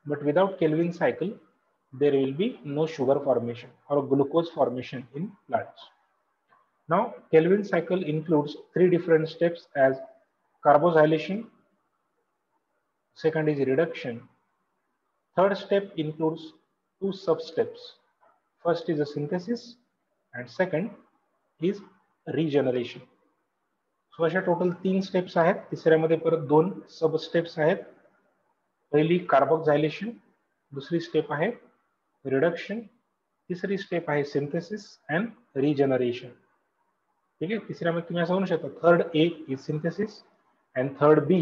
But without Kelvin cycle, there will be no sugar formation or glucose formation in plants. Now, Kelvin cycle includes three different steps as carboxylation, second is reduction, third step includes two sub-steps. First is a synthesis and second is regeneration. So अशा total 3 steps आहेत. तिसऱ्यामध्ये परत 2 सब steps आहेत. पहिली कार्बोक्झायलेशन, दुसरी step आहे reduction, तिसरी step आहे synthesis and regeneration. ठीक आहे. तिसऱ्यामध्ये तुम्ही असं म्हणू शकता third A is synthesis and third B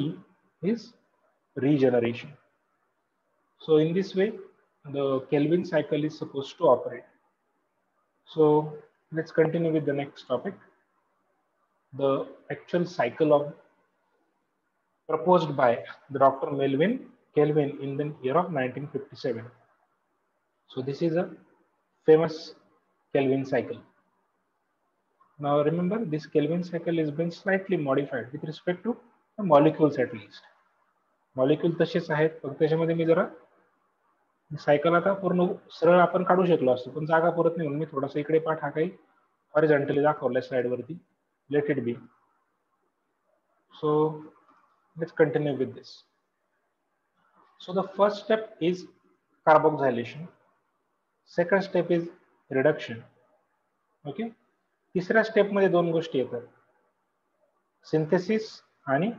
is regeneration. So in this way, the Kelvin cycle is supposed to operate. So let's continue with the next topic. The actual cycle of proposed by the Dr. Melvin Kelvin in the year of 1957. So this is a famous Kelvin cycle. Now remember, this Kelvin cycle has been slightly modified with respect to the molecules at least. Molecule तसेच आहेत, पण त्याच्यामध्ये मी जरा cycle आता पूर्ण सरळ आपण काढू शकलो असतो, पण जागा पुरत नाही म्हणून मी थोडासा इकडे पाठ हा काही हॉरिझॉन्टली दाखवलाय स्लाइड वरती. Let it be. So let's continue with this. So the first step is carboxylation, second step is reduction. Okay. तिसऱ्या स्टेप मध्ये दोन गोष्टी येतात, सिंथेसिस आणि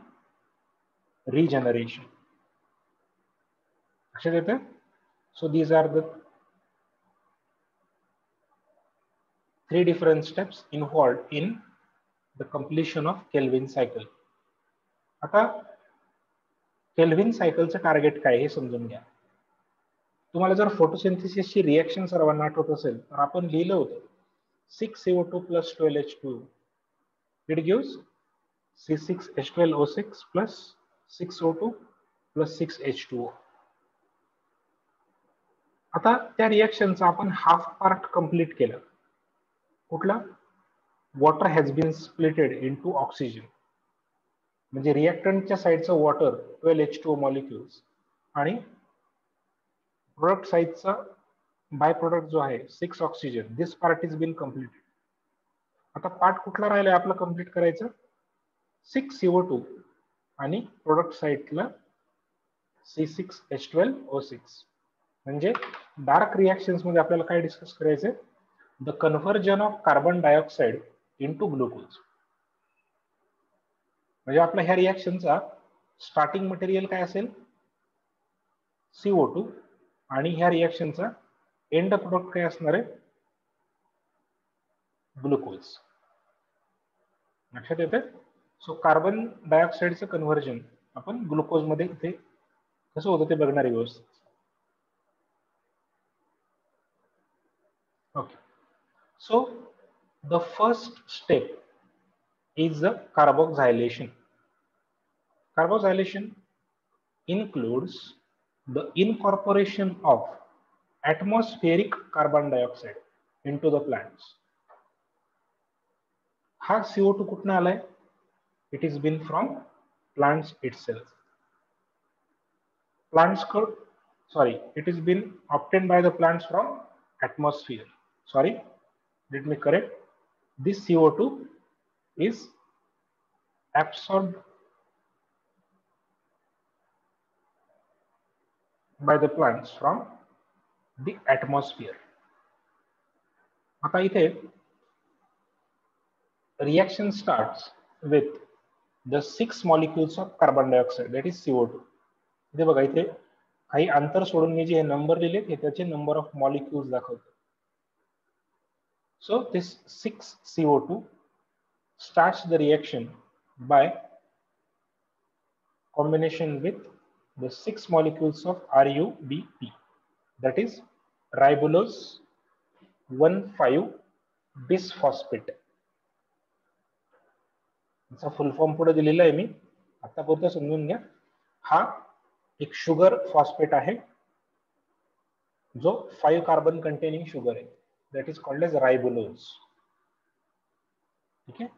regeneration. So these are the three different steps involved in the completion of Kelvin cycle. आता kelvin सायकलचं target काय हे समजून घ्या. तुम्हाला जर फोटोसिंथेसिसची रिएक्शन सर्वांना आठवत असेल तर आपण लिहिलं होतं 6CO2 plus 12H2. It gives C6H12O6 plus 6O2 plus 6H2O. आता त्या रिएक्शनचा आपण हाफ पार्ट कंप्लीट केलं. कुठला? Water has been splitted into oxygen. म्हणजे रिएक्टंटच्या साइडचं वॉटर 12H2O मॉलिक्युल्स आणि प्रोडक्ट साइडचा बाय प्रोडक्ट जो आहे 6 oxygen. This part is been completed. आता पार्ट कुठला राहिलाय आपलं कंप्लीट करायचं? 6CO2 आणि प्रोडक्ट साइडला C6H12O6. म्हणजे डार्क रिएक्शन्स मध्ये आपल्याला काय डिस्कस करायचंय? The conversion of carbon dioxide into glucose. म्हणजे आपल्या ह्या रिएक्शनचा स्टार्टिंग मटेरियल काय असेल? CO2 आणि ह्या रिएक्शनचा एंड प्रोडक्ट काय असणार आहे? ग्लुकोज. लक्षात येते? सो कार्बन डायऑक्साइडचं कन्व्हर्जन आपण ग्लुकोज मध्ये इथे कसं होतं ते बघणार आहे व्यवस्थित. Okay, so the first step is the carboxylation. Carboxylation includes the incorporation of atmospheric carbon dioxide into the plants. हा CO2 कुठनं आलाय? It is been from plants itself. Plants sorry, it is been obtained by the plants from atmosphere. Sorry, let me correct. This CO2 is absorbed by the plants from the atmosphere. आता इथे reaction starts with the 6 molecules of carbon dioxide, that is CO2. इथे बघा, इथे काही अंतर सोडून मी जे number लिहिले ते त्याचे नंबर ऑफ मॉलिक्युल्स दाखवतो. So this 6 CO2 starts the reaction by combination with the 6 molecules of RuBP, that is ribulose 1,5-bisphosphate. इसका फुल फॉर्म पुढे दिलेला आहे मी, आतापुरतं समजून घ्या. हा एक शुगर फॉस्फेट आहे जो 5 कार्बन कंटेनिंग शुगर आहे, that is called as ribulose. ठीक है.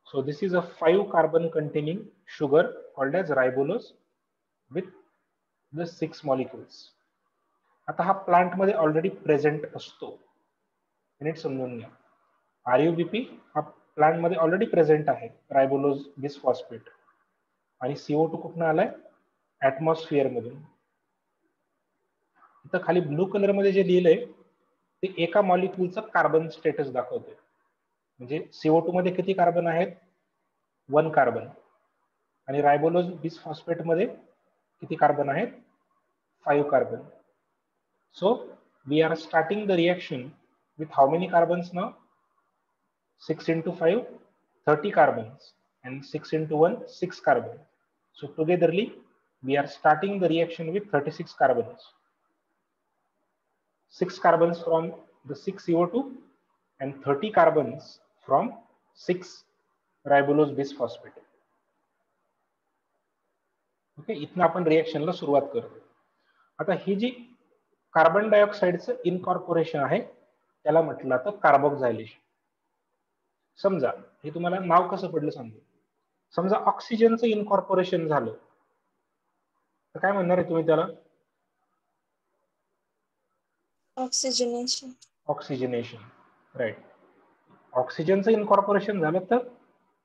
So this is a 5 carbon containing sugar called as ribulose with the 6 molecules. आता हा प्लांट मध्ये ऑलरेडी प्रेझेंट असतो, नीट समजून घ्या. RuBP हा प्लांट मध्ये ऑलरेडी प्रेझेंट आहे, रायबोलोज बिसफॉस्फेट, आणि CO2 कुठून आलाय? ऍटमॉस्फिअर मधून. इथं खाली ब्लू कलर मध्ये जे लिहिलंय ते एका मॉलिक्युलचं कार्बन स्टेटस दाखवते. म्हणजे CO2 मध्ये किती कार्बन आहेत? 1 कार्बन. आणि रायबोलोज बिसफॉस्फेट मध्ये किती कार्बन आहेत? 5 carbon. So we are starting the reaction with how many carbons now? 6 into 5, 30 carbons, and 6 into 1, 6 carbons. So togetherly we are starting the reaction with 36 carbons. 6 carbons from the 6 CO2 and 30 carbons from 6 ribulose bisphosphate. Okay, इथनं आपण रिएक्शनला सुरुवात करतो. आता ही जी carbon डायऑक्साईडचं incorporation आहे त्याला म्हटलं जातं कार्बोक्झायलेशन. समजा हे तुम्हाला नाव कसं पडलं सांगतो. समजा ऑक्सिजनचं इनकॉर्पोरेशन झालं तर काय म्हणणार आहे तुम्ही त्याला? ऑक्सिजनेशन. Oxygenation, right. ऑक्सिजनचं इनकॉर्पोरेशन झालं तर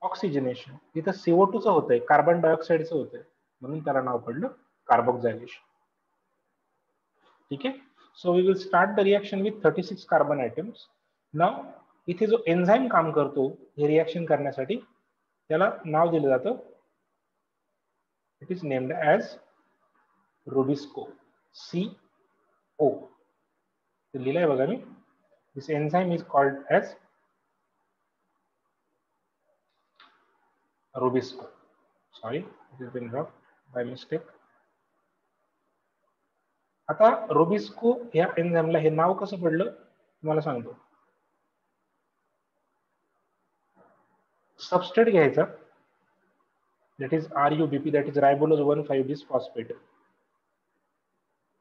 ऑक्सिजनेशन. इथं CO2 चं होतंय, कार्बन डायऑक्साईडचं होतंय, म्हणून त्याला नाव पडलं कार्बोक्झायलेशन. ठीक आहे. So we will start the reaction with 36 carbon atoms. नाव इथे जो एन्झाइम काम करतो हे रिएक्शन करण्यासाठी त्याला नाव दिलं जातं, it is named as rubisco, CO. ते लिहिलंय बघा मी. This enzyme is called as rubisco. Sorry, it is been dropped by mistake. आता रुबिस्को या एन्झाइमला हे नाव कसं पडलं तुम्हाला सांगतो. सबस्ट्रेट घ्यायचा, that is RuBP, that is ribulose 1,5-bisphosphate,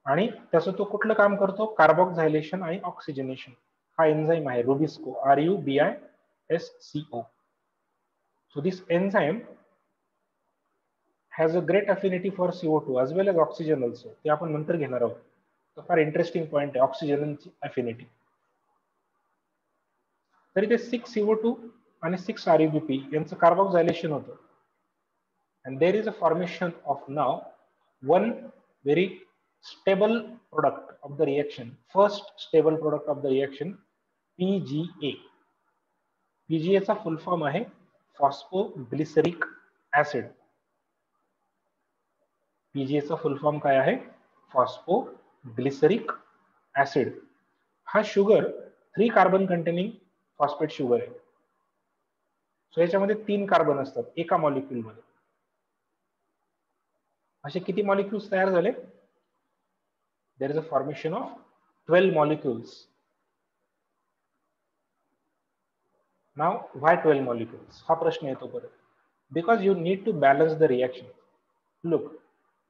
आणि त्याचं तो कुठलं काम करतो? कार्बोक्झायलेशन आणि ऑक्सिजनेशन. हा एन्झाइम आहे Rubisco, RuBisco. So this enzyme has a great affinity for CO2 as well as oxygen also. ते आपण नंतर घेणार आहोत. तो फार इंटरेस्टिंग पॉइंट आहे ऑक्सिजनची अफिनिटी. तरी ते 6 CO2 आणि 6 RuBP यांचं कार्बोक्झायलेशन होतं. And there is a formation of now one very stable product of the reaction, first stable product of the reaction, PGA. PGA चा फुल फॉर्म आहे फॉस्फोग्लिसरिक ऍसिड. PGA चा फुल फॉर्म काय आहे? Phosphoglyceric acid. हा sugar 3 carbon containing phosphate sugar आहे. So याच्यामध्ये 3 carbon असतात एका मॉलिक्यूल मध्ये. असे किती मॉलिक्युल्स तयार झाले? There is a formation of 12 molecules. Now why 12 molecules हा प्रश्न येतो परत. Because you need to balance the reaction. Look,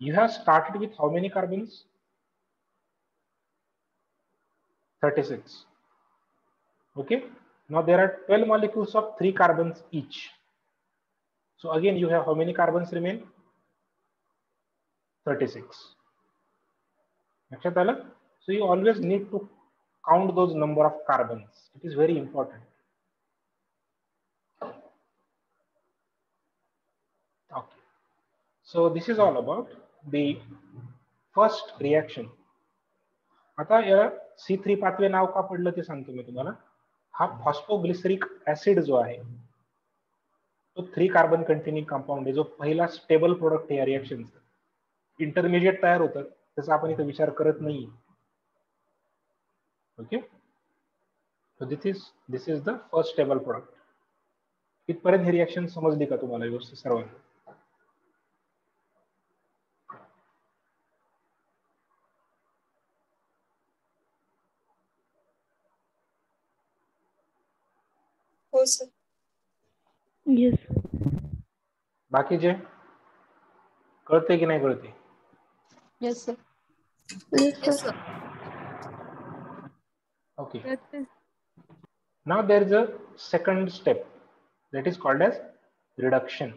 you have started with how many carbons? 36. Okay, now there are 12 molecules of 3 carbons each. So again you have how many carbons remain? 36. लक्षात आलं? So you always need to count those number of carbons. It is very important. Okay. So this is all about the first reaction. आता याला C3 pathway नाव का पडलं ते सांगतो मी तुम्हाला. हा फॉस्फोग्लिसरिक ऍसिड जो आहे तो 3 कार्बन कंटेनिंग कंपाउंड आहे, जो पहिला स्टेबल प्रोडक्ट आहे या रिएक्शनचा. इंटरमिजिएट तयार होतं त्याचा आपण इथे विचार करत नाही. Okay, so this is the first stable product. इथपर्यंत ही रिएक्शन समजली का तुम्हाला व्यवस्थित सर्वांना? हो सर. येस. बाकीचे कळते की नाही कळते? Yes sir. Yes, sir. Okay. Now there is a second step that is called as reduction.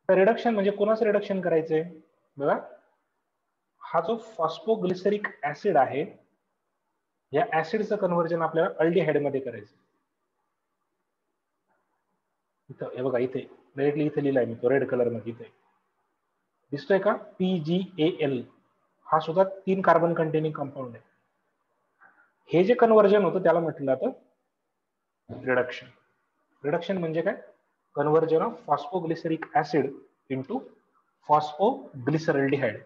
तर रिडक्शन म्हणजे कोणाचं रिडक्शन करायचंय बघा. हा जो फॉस्फोग्लिसरिक ऍसिड आहे या ऍसिडचं कन्व्हर्जन आपल्याला अल्डिहाइड मध्ये करायचं. इथं हे बघा, इथे डायरेक्टली इथे लिहिलाय मी तो रेड कलर मध्ये. इथे दिसतोय का? PgAl हा सुद्धा 3 कार्बन कंटेनिंग कंपाउंड आहे. हे जे कन्व्हर्जन होतं त्याला म्हटलं जातं रिडक्शन. रिडक्शन म्हणजे काय? Conversion of phosphoglyceric acid into phosphoglyceraldehyde.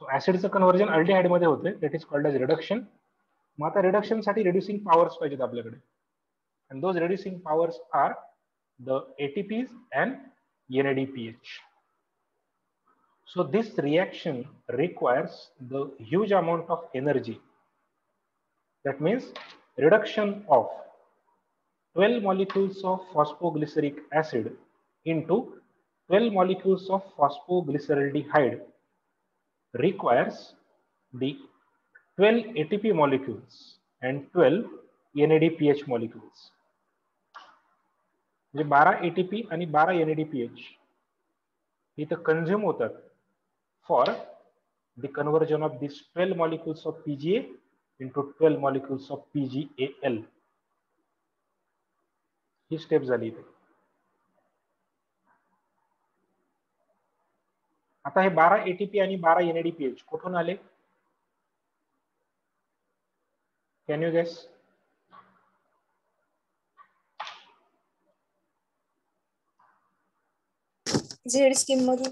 So ऍसिडचं कन्व्हर्जन अल्डिहाइड मध्ये होते, that is called as reduction. मग आता रिडक्शन साठी रिड्युसिंग पॉवर्स पाहिजेत आपल्याकडे, and those reducing powers are the ATPs and NADPH. So this reaction requires the huge amount of energy. That means reduction of 12 molecules of phosphoglyceric acid into 12 molecules of phosphoglyceraldehyde requires the 12 ATP molecules and 12 NADPH molecules. म्हणजे 12 ATP आणि 12 NADPH इथं consume होतात for the conversion of this 12 molecules of PGA into 12 molecules of PGAl. He step झाली इथे. आता हे 12 ATP आणि 12 NADPH कुठून आले? Can you guess? Z scheme मधून.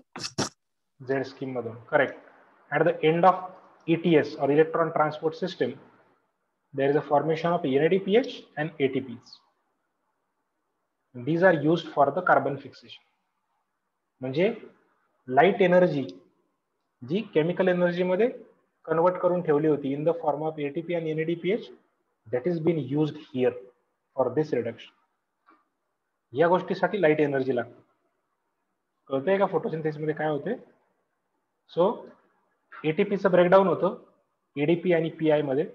झेड स्कीम मधून, correct. At the end of ETS or electron transport system there is a formation of NADPH and ATPs. These are used for the carbon fixation. म्हणजे light energy जी chemical energy मध्ये convert करून ठेवली होती in the form of ATP आणि NADPH, that is being used here for this reduction. या गोष्टीसाठी light energy लागते. कळतंय का फोटोसिंथेसिस मध्ये काय होते? सो ATPचं ब्रेकडाऊन होतं ADP आणि PI मध्ये.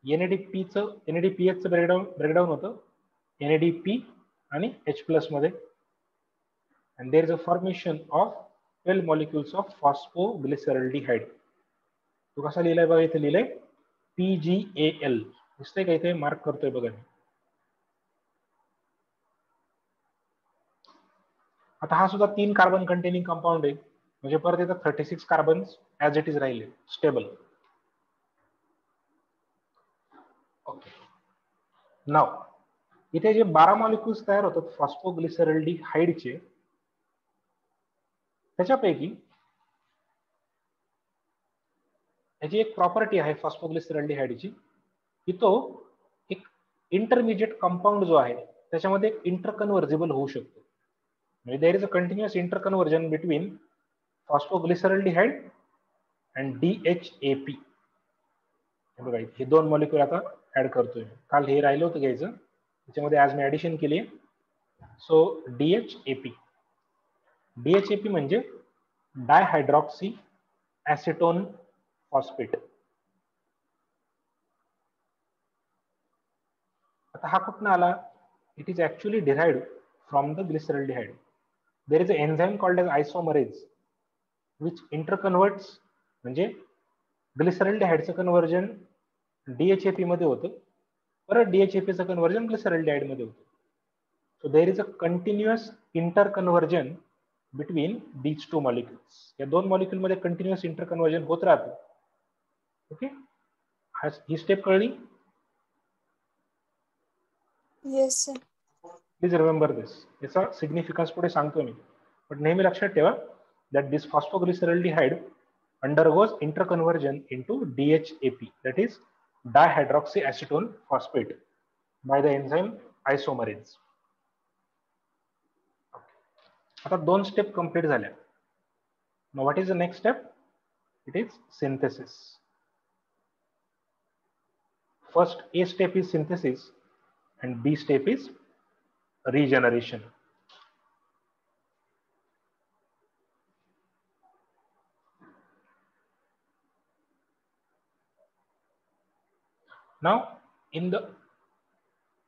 NADPHचं ब्रेकडाऊन होतं NADP आणि H+ मध्ये. And there is a formation of 12 molecules of phosphoglyceraldehyde. तो कसा लिहिलाय बघा, इथे लिहिलंय PGAl. दिसतंय का? इथे मार्क करतोय बघा. आता हा सुद्धा 3 कार्बन कंटेनिंग कंपाउंड आहे, म्हणजे परत इथं 36 कार्बन ऍज इट इज राहिले स्टेबल. ओके, नाव इथे जे 12 मॉलिक्युल्स तयार होतात फॉस्फोग्लिसरल्डिहाइडचे, त्याच्यापैकी याची एक प्रॉपर्टी आहे फॉस्फोग्लिसरल्डिहाइडची की तो एक इंटरमिजिएट कंपाउंड जो आहे त्याच्यामध्ये एक इंटरकन्व्हर्जिबल होऊ शकतो. म्हणजे there is a continuous interconversion between phosphoglyceraldehyde and DHAP. बघा हे 2 मॉलिक्युल आता ऍड करतोय. काल हे राहिलं होतं घ्यायचं, त्याच्यामध्ये आज मी ऍडिशन केली. सो DHAP म्हणजे डायहायड्रॉक्सी ऍसिटोन फॉस्फेट. आता हा कुठून आला? It is actually derived from the glyceraldehyde. There is a enzyme called as isomerase which interconverts म्हणजे ग्लिसरॉल्डिहाइडचं कन्व्हर्जन DHAP मध्ये होतं, परत DHAPचं कन्व्हर्जन ग्लिसरॉल्डिहाइड मध्ये होतं. So there is a continuous interconversion between these two molecules. या दोन molecule मध्ये continuous interconversion होत राहतं. ओके, ही स्टेप कळली? Yes, sir. Please remember this. याचा सिग्निफिकन्स पुढे सांगतो मी, पण नेहमी लक्षात ठेवा that this phosphoglyceraldehyde undergoes interconversion into DHAP, that is dihydroxyacetone phosphate, by the enzyme isomerase. आता दोन स्टेप कंप्लीट झाल्या. Now what is the next step? It is synthesis. First A step is synthesis and B step is regeneration. Now in the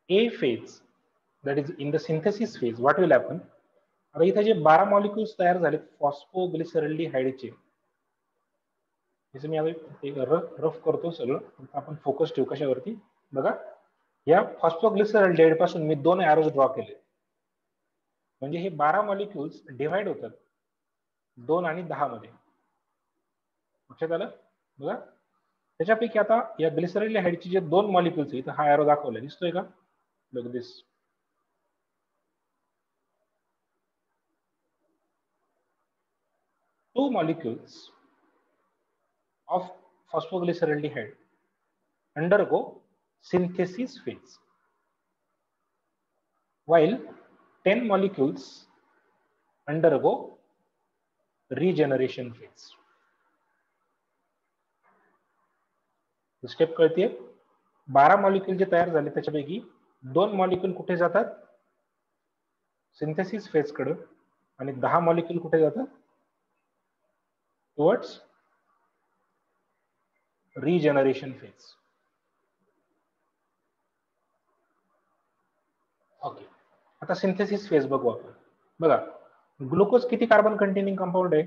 A phase, that is in the synthesis phase, what will happen? आता इथे जे 12 molecules तयार झाले फॉस्फोग्लिसरॉल्डिहाइडचे, जसं मी rough करतो सगळं, आपण focus ठेवू कशावरती. बघा, या फॉस्फोग्लिसरॉल्डिहाइड पासून मी 2 एरोज ड्रॉ केले, म्हणजे हे 12 मॉलिक्युल्स डिव्हाइड होतात 2 आणि 10 मध्ये. लक्षात आलं? बघा, त्याच्यापैकी आता या ग्लिसरॉल्डिहाइडचे जे 2 मॉलिक्युल्स इथं हा एरो दाखवला, दिसतोय का? Look this. Two molecules of phosphoglyceraldehyde undergo synthesis phase, while 10 molecules undergo regeneration phase. Step कळते? 12 मॉलिक्युल जे तयार झाले त्याच्यापैकी 2 मॉलिक्युल कुठे जातात? सिंथेसिस फेज कडे, आणि 10 मॉलिक्युल कुठे जातात? Towards regeneration phase. ओके, आता सिंथेसिस फेज बघू आपण. बघा, ग्लुकोज किती कार्बन कंटेनिंग कंपाऊंड आहे?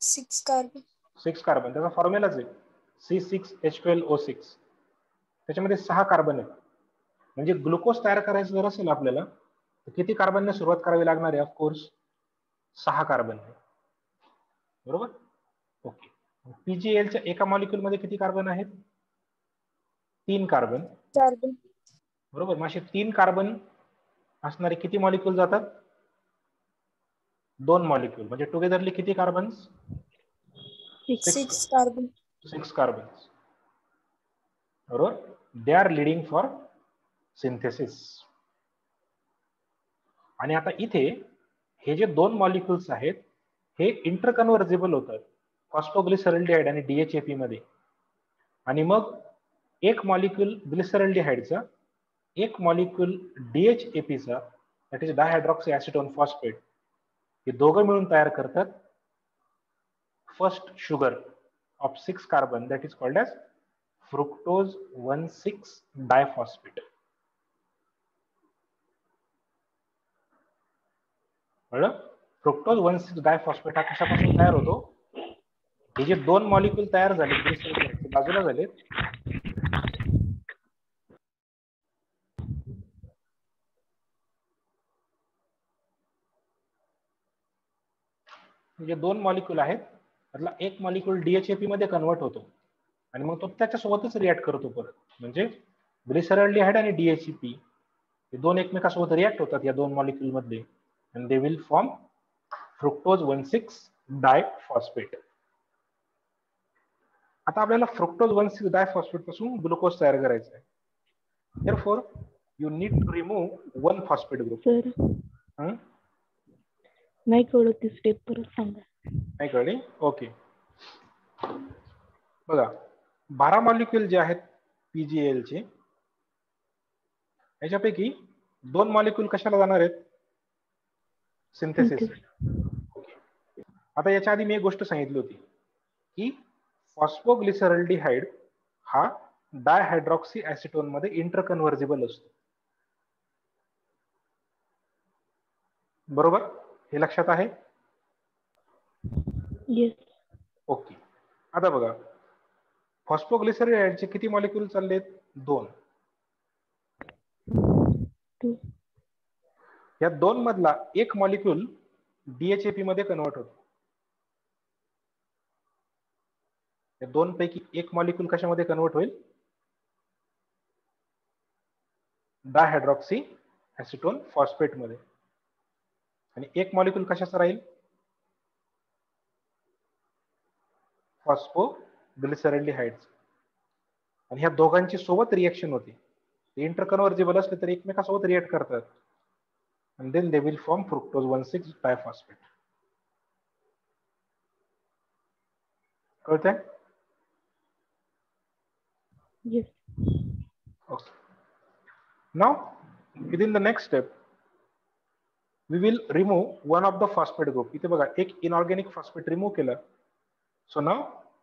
6 carbon. 6 कार्बन. त्याचा फॉर्म्युलाच आहे C6H12O6. त्याच्यामध्ये 6 कार्बन आहेत. म्हणजे ग्लुकोज तयार करायचं जर असेल आपल्याला तर किती कार्बनने सुरुवात करावी लागणार आहे? Of course 6 carbon. बरोबर? ओके. PGLच्या एका मॉलिक्युल मध्ये किती कार्बन आहेत? 3 कार्बन. Carbon. बरोबर. मग असे 3 कार्बन असणारे किती मॉलिक्युल जातात? 2 मॉलिक्युल. म्हणजे टुगेदरली किती कार्बन्स? 6 carbon. 6 कार्बन्स. बरोबर. They are leading for synthesis. आणि आता इथे हे जे 2 मॉलिक्युल्स आहेत हे इंटरकन्व्हर्जेबल होतात फॉस्फोग्लिसरॉल्डिहाइड आणि DHAP मध्ये. आणि मग एक मॉलिक्युल ग्लिसरॉल्डिहाइडचा, एक मॉलिक्युल DHAPचा, दॅट इज डायहायड्रॉक्सीएसिटोन फॉस्फेट, हे दोघं मिळून तयार करतात first sugar of 6 carbon, that is called as fructose 1,6 diphosphate. Fructose 1,6 diphosphate हा कशापासून तयार होतो? हे जे 2 मॉलिक्युल तयार झाले बाजूला झाले, जे 2 मॉलिक्युल आहेत त्यातला एक मॉलिक्युल DHAP मध्ये कन्वर्ट होतो आणि मग तो त्याच्यासोबतच रिॲक्ट करतो परत. म्हणजे ग्लिसरॉल्डिहाइड आणि DHAP हे दोन एकमेकांसोबत रिॲक्ट होतात या 2 मॉलिक्युल मध्ये, and they will form fructose 1,6 diphosphate. आता आपल्याला फ्रुक्टोज 1,6 डायफॉस्फेट पासून ग्लुकोज तयार करायचा आहे. Therefore you need to remove 1 phosphate group. Sir नाही कळत ती स्टेप, परत सांगा. नाही कळली? ओके. बघा, 12 मॉलिक्युल जे आहेत PGL चे, याच्यापैकी 2 मॉलिक्युल कशाला जाणार आहेत? सिंथेसिस. आता याच्या आधी मी एक गोष्ट सांगितली होती की फॉस्फोग्लिसरॉल्डिहाइड हा डायहायड्रॉक्सी ऍसिटोन मध्ये इंटरकन्व्हर्जेबल असतो. बरोबर? हे लक्षात आहे? येस. ओके. आता बघा, फॉस्फोग्लिसराइडचे किती मॉलिक्यूल चाललेत? 2. या 2 मधला एक मॉलिक्यूल DHAP मध्ये कन्वर्ट होतो. या 2 पैकी एक मॉलिक्यूल कशामध्ये कन्वर्ट होईल? डायहायड्रॉक्सी ऍसिटोन फॉस्फेट मध्ये. आणि एक मॉलिक्यूल कशाचा राहील? फॉस्फोग्लिसरॅल्डिहाइड्स. आणि ह्या दोघांची सोबत रिएक्शन होती. ते इंटरकन्व्हर्जेबल असले तर एकमेकांसोबत रिएक्ट करतात. and then they will form fructose 1,6 diphosphate. कळतंय? Yes. Okay. Now, within the next step, we will remove one of the phosphate group. इथे बघा, एक inorganic phosphate remove केलं. So now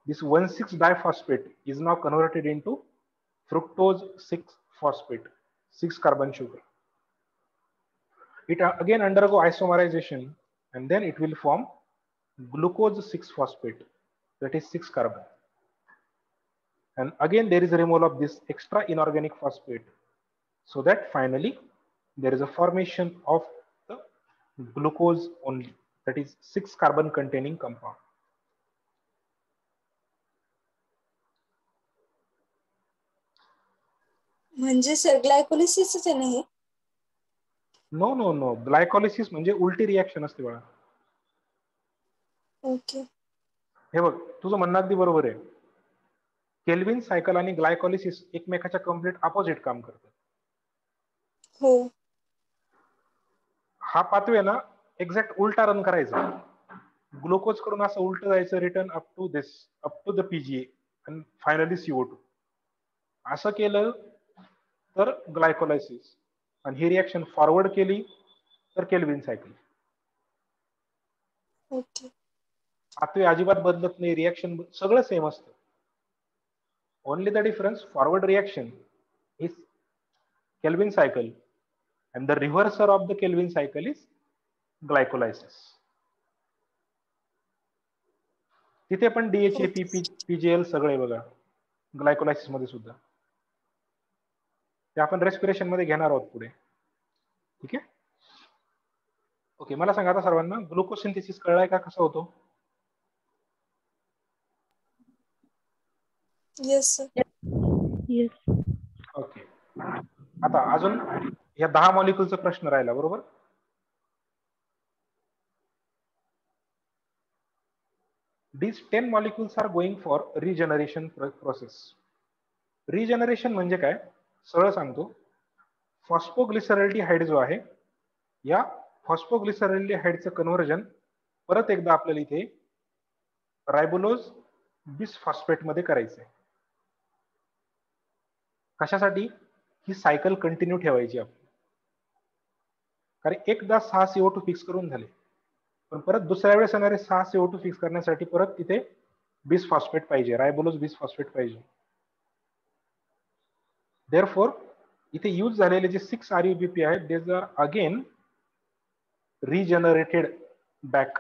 this 1,6 diphosphate is now converted into fructose 6 phosphate, 6 carbon sugar. It again undergo isomerization and then it will form glucose 6 phosphate, that is 6 carbon. And again there is a removal of this extra inorganic phosphate, so that finally there is a formation of the glucose only, that is 6 carbon containing compound. म्हणजे sir ग्लायकोलिसिसच आहे ना हे? No no no, glycolysis म्हणजे उलटी reaction असते बाळा. Okay. हे बघ, तुझं म्हणणं अगदी बरोबर आहे. केल्विन सायकल आणि ग्लायकोलिसिस एकमेकाच्या कम्प्लीट अपोजिट काम करतात. हो. हा पाथवे ना एक्झॅक्ट उलटा रन करायचा. ग्लुकोज कडून असं उलट जायचं, return up to this, up to the PGA आणि फायनली CO2. असं केलं तर ग्लायकोलायसिस, आणि ही रिएक्शन फॉरवर्ड केली तर केल्विन सायकल. ओके. पाथवे अजिबात बदलत नाही, रिएक्शन सगळं सेम असतं. Only the difference, forward reaction is Kelvin cycle and the reverser of the Kelvin cycle is glycolysis. तिथे पण DHAP, PGL सगळे बघा ग्लायकोलायसिस मध्ये सुद्धा. ते आपण रेस्पिरेशन मध्ये घेणार आहोत पुढे. ठीक आहे? ओके, मला सांगा आता सर्वांना, ग्लुकोसिंथेसिस कळलाय का कसा होतो? Yes sir. Yes. ओके, आता अजून या 10 मॉलिक्यूलचा प्रश्न राहिला, बरोबर? These 10 molecules are going for regeneration process. Regeneration म्हणजे काय? सरळ सांगतो, फॉस्फोग्लिसरॅल्डिहाइड जो आहे, या फॉस्फोग्लिसरॅल्डिहाइडचं कन्व्हर्जन परत एकदा आपल्याला इथे रायबोलोज बिसफॉस्फेट मध्ये करायचंय. कशासाठी? ही सायकल कंटिन्यू ठेवायची आपण. कारण एकदा 6 CO2 फिक्स करून झाले, पण परत दुसऱ्या वेळेस येणारे 6 CO2 फिक्स करण्यासाठी परत तिथे बिसफॉस्फेट पाहिजे, रायबोलोज बिसफॉस्फेट पाहिजे. Therefore, इथे यूज झालेले जे 6 RUBP आहेत, these are again regenerated back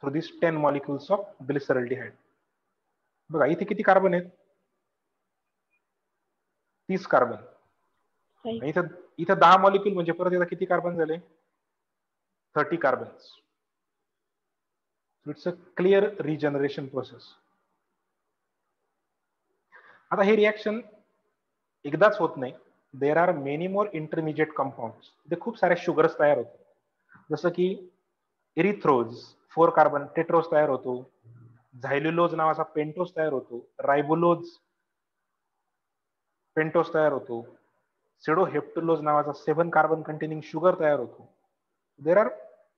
through this 10 molecules of glyceraldehyde. बघा इथे किती कार्बन आहेत? 30 कार्बन. इथं 10 मॉलिक्युल म्हणजे परत एकदा किती कार्बन झाले? 30 carbons. It's a clear regeneration process. आता हे रिएक्शन एकदाच होत नाही. There are many more intermediate compounds. इथे खूप सारे शुगर्स तयार होतात, जसं की इरिथ्रोज 4 कार्बन टेट्रोज तयार होतो, झायल्युलोज नावाचा पेंटोज तयार होतो, रायबोलोज पेंटोज तयार होतो, सिडोहेप्टुलोज नावाचा 7 कार्बन कंटेनिंग शुगर तयार होतो. There are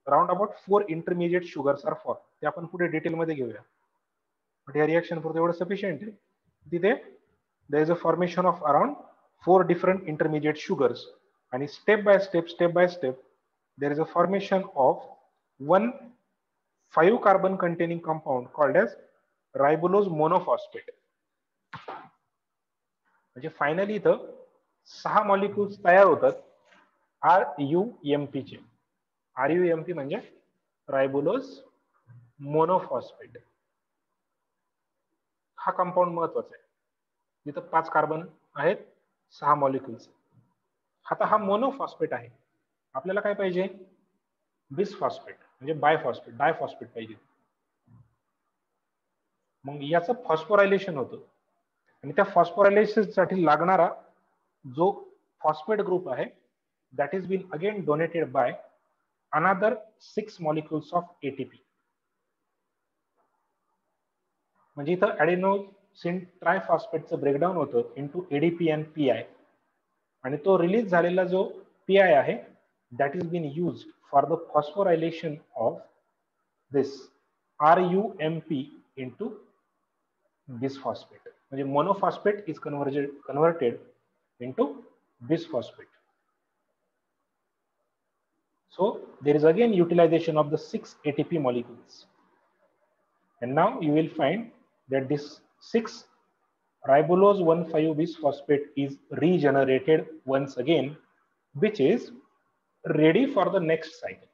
round about 4 intermediate sugars are form. ते आपण पुढे डिटेलमध्ये घेऊया. बट या रिएक्शन पुरतं एवढं सफिशियंट आहे. तिथे there is a formation of around 4 different intermediate sugars, and step by step there is a formation of one 5 carbon containing compound called as ribulose monophosphate. म्हणजे फायनली इथं 6 मॉलिक्युल्स तयार होतात RUMP चे. RUMP म्हणजे रायबोलोज monophosphate. हा compound महत्वाचा आहे, जिथं 5 कार्बन आहेत 6 मॉलिक्युल्स. आता हा मोनोफॉस्फेट आहे, आपल्याला काय पाहिजे, बिसफॉस्फेट म्हणजे बायफॉस्फेट डायफॉस्फेट पाहिजे. मग याचं फॉस्फोरायलेशन होतं आणि त्या फॉस्फोरायलेशन साठी लागणारा जो फॉस्फेट ग्रुप आहे that is been again donated by another 6 molecules of ATP. म्हणजे इथं ॲडेनोसिन ट्रायफॉस्फेटचं ब्रेकडाऊन होतं इंटू ADP and PI, आणि तो रिलीज झालेला जो PI आहे that is been used for the phosphorylation of this RUMP into bisphosphate. म्हणजे monophosphate is converted into bisphosphate. So there is again utilization of the 6 ATP molecules, and now you will find that this 6 ribulose 1,5 bisphosphate is regenerated once again, which is ready for the next cycle.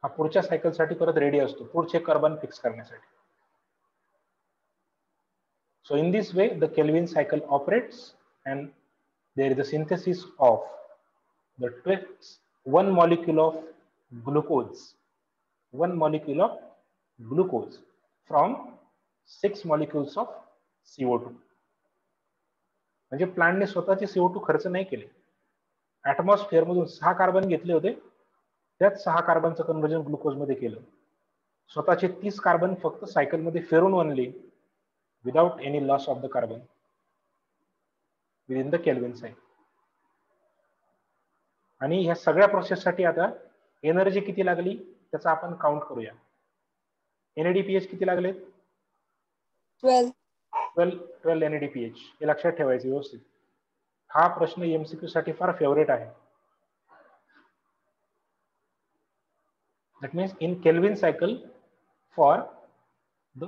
हा पुढच्या cycle साठी परत ready असतो पुढचे carbon fix करण्यासाठी. So in this way the Kelvin cycle operates, and there is a synthesis of the one molecule of glucose from 6 molecules of CO2. म्हणजे प्लांटने स्वतःचे CO2 खर्च नाही केले, ऍटमॉस्फिअर मधून 6 कार्बन घेतले होते, त्यात 6 कार्बनचं कन्व्हर्जन ग्लुकोज मध्ये केलं, स्वतःचे 30 कार्बन फक्त सायकल मध्ये फिरून आणले without any loss of the carbon within the kelvin cycle. आणि ह्या सगळ्या प्रोसेससाठी आता एनर्जी किती लागली त्याचा आपण काउंट करूया. NADPH किती लागले, 12 NADPH. हे लक्षात ठेवायचं व्यवस्थित, हा प्रश्न MCQ साठी फार फेवरेट आहे. That means in Kelvin cycle, for the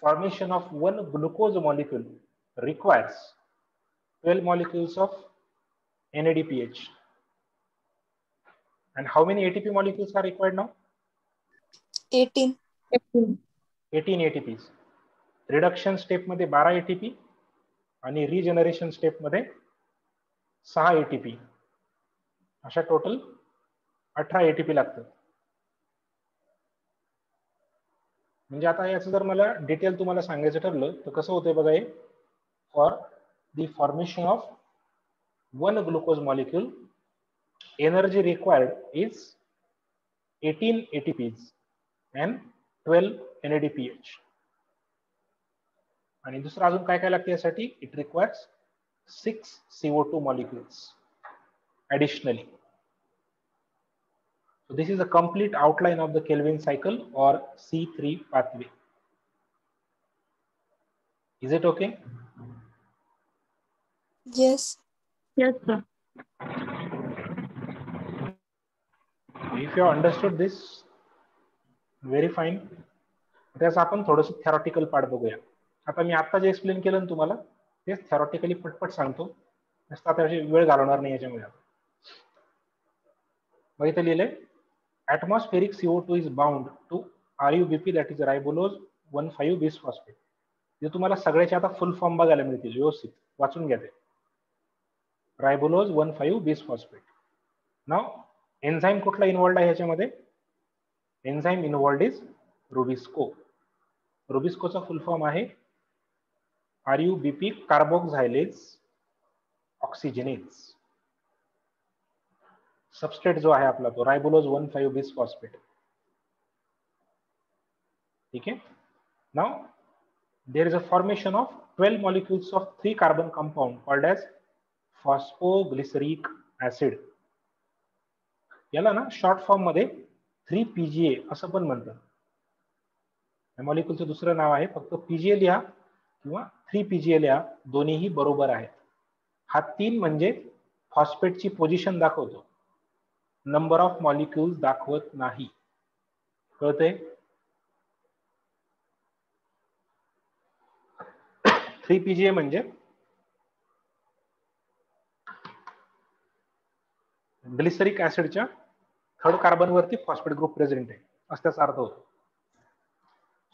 formation of one glucose molecule requires 12 molecules of NADPH. And how many ATP molecules are required now? 18. 18 ATPs. Reduction step मध्ये 12 ATP आणि रिजनरेशन स्टेप मध्ये 6 ATP, अशा total 18 ATP लागतात. म्हणजे आता याचं जर मला डिटेल तुम्हाला सांगायचं ठरलं तर कसं होतंय बघा, हे for the formation of one glucose molecule energy required is 18 ATPs and 12 NADPH. आणि दुसरं अजून काय काय लागते यासाठी, it requires 6 CO2 molecules additionally. So this is a complete outline of the Kelvin cycle or C3 pathway. Is it okay? Yes. Yes, sir. If you understood this, very fine. त्याचं आपण थोडंसं थेरॉटिकल पार्ट बघूया. आता मी आता जे explain केलं ना तुम्हाला तेच थेरॉटिकली पटपट सांगतो, आता वेळ घालवणार नाही याच्यामध्ये. मग इथे लिहिलंय atmospheric CO2 is bound to RUBP, that is ribulose 1,5 bisphosphate. जे तुम्हाला सगळ्याचे आता फुल फॉर्म बघायला मिळतील, व्यवस्थित वाचून घ्या ते. Ribulose 1,5 bisphosphate. नाव एन्झाईम कुठला इन्व्हॉल्ड आहे याच्यामध्ये, एन्झाईम इन्व्हॉल्ड इज रुबिस्को. रुबिस्कोचा फुल फॉर्म आहे RUBP कार्बोक्झायलेज ऑक्सिजनेज. सबस्ट्रेट जो आहे आपला तो रायबोलोज 1,5 bisphosphate. ठीक है. Now there is a formation of 12 molecules of 3 carbon compound called as phosphoglyceric acid. याला ना शॉर्ट फॉर्म मध्ये 3PGA असं पण म्हणतात. या मॉलिक्यूलचं दुसरं नाव आहे, फक्त PGA लिहा किंवा 3PGA लिहा, दोन्हीही बरोबर आहेत. हा 3 म्हणजे फॉस्फेटची पोझिशन दाखवतो, नंबर ऑफ मॉलिक्युल्स दाखवत नाही. कळतंय? 3PGA म्हणजे ग्लिसरिक ऍसिडच्या थर्ड कार्बन वरती फॉस्फेट ग्रुप प्रेझेंट आहे, असं त्याचा अर्थ होतो.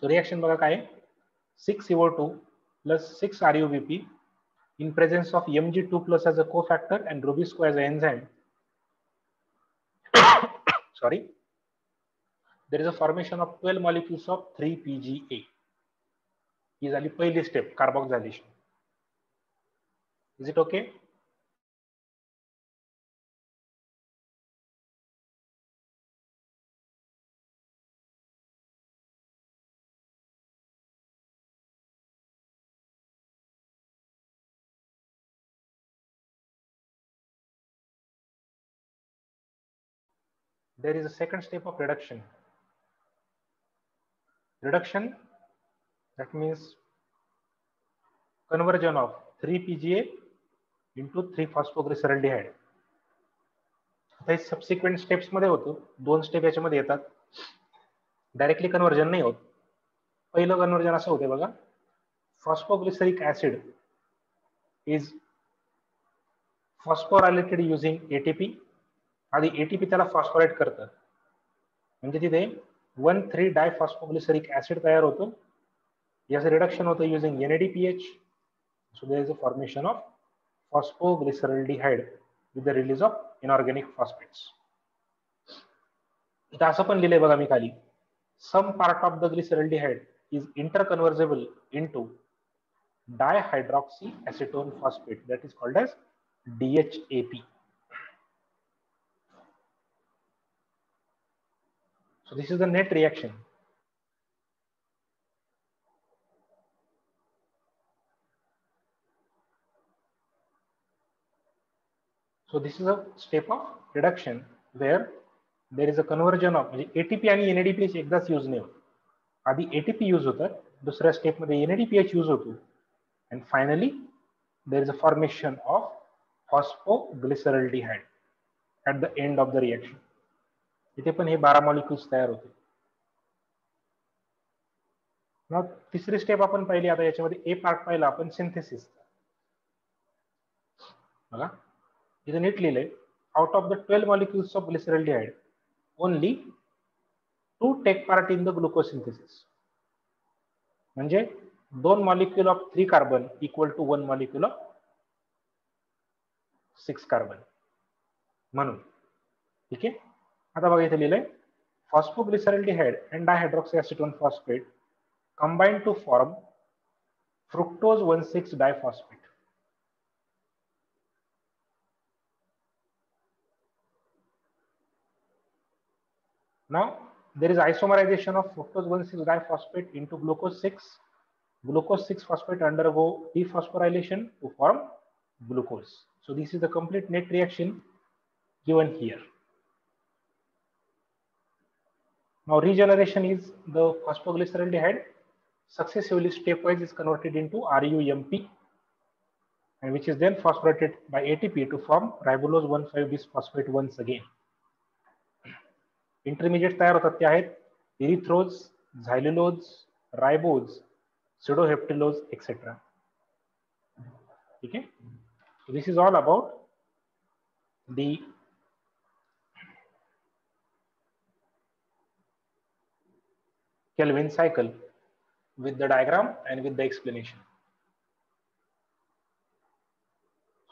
सो रिएक्शन बघा काय, 6 CO2 plus 6 RUBP in presence of Mg2 plus as a cofactor and Rubisco as an enzyme. Sorry, there is a formation of 12 molecules of 3-PGA. ही झाली पहिली step, carboxylation. Is it okay? There is a second step of reduction. Reduction, that means conversion of 3-PGA into 3-phosphoglyceraldehyde. हे subsequent steps मध्ये होतो, 2 step याच्यामध्ये येतात. Directly conversion नाही होत. पहिलं कन्वर्जन असं होते बघा, phosphoglyceric acid is phosphorylated using ATP. आधी एटीपी त्याला फॉस्फोराइट करतं, म्हणजे तिथे 1,3-डायफॉस्फोग्लिसरिक ऍसिड तयार होतो. याचं रिडक्शन होतं using NADPH. So there is a formation of phosphoglyceraldehyde with the release of inorganic phosphates. इथं असं पण लिहिलंय बघा मी खाली, some part of the glyceraldehyde is interconvertible into dihydroxyacetone phosphate, that is called as DHAP. So this is the net reaction. So this is a step of reduction where there is a conversion of, म्हणजे ATP आणि NADPH एकदाच use नाही होत. आधी ATP use होतात, दुसऱ्या step मध्ये NADPH use होतो, and finally there is a formation of phosphoglyceraldehyde at the end of the reaction. इथे पण हे 12 मॉलिक्युल्स तयार होते. मग तिसरी स्टेप आपण पाहिली. आता याच्यामध्ये ए पार्ट पाहिला आपण, सिंथेसिस. बघा इथे नीट लिहिलंय, out of the 12 molecules of glyceraldehyde only 2 take part in the glucose synthesis. म्हणजे 2 molecule of 3 carbon equal to 1 molecule of 6 carbon म्हणून. ठीक आहे. आता बघा इथे लिहिलंय, phosphoglyceraldehyde and dihydroxyacetone phosphate combine to form fructose 1,6-diphosphate. Now there is isomerization of fructose 1,6-diphosphate into glucose 6. Glucose 6-phosphate undergo dephosphorylation to form glucose. So this is the complete net reaction given here. Now regeneration is the phosphoglyceraldehyde successively stepwise is converted into RUMP, and which is then phosphorated by ATP to form ribulose 1,5-bisphosphate once again. Intermediate तयार होतात ते आहेत इरिथ्रोज, झायलुलोज, ribose, pseudoheptilose, etc. ठीक है. This is all about the Kelvin cycle with the diagram and with the explanation.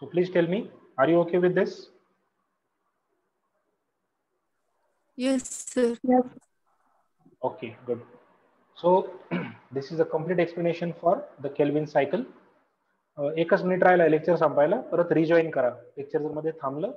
So please tell me, are you okay with this? Yes, sir. Yes. Okay, good. So this is a complete explanation for the Kelvin cycle. एकच minute राहिला lecture संपायला, परत rejoin करा. Lecture मध्ये थांबलं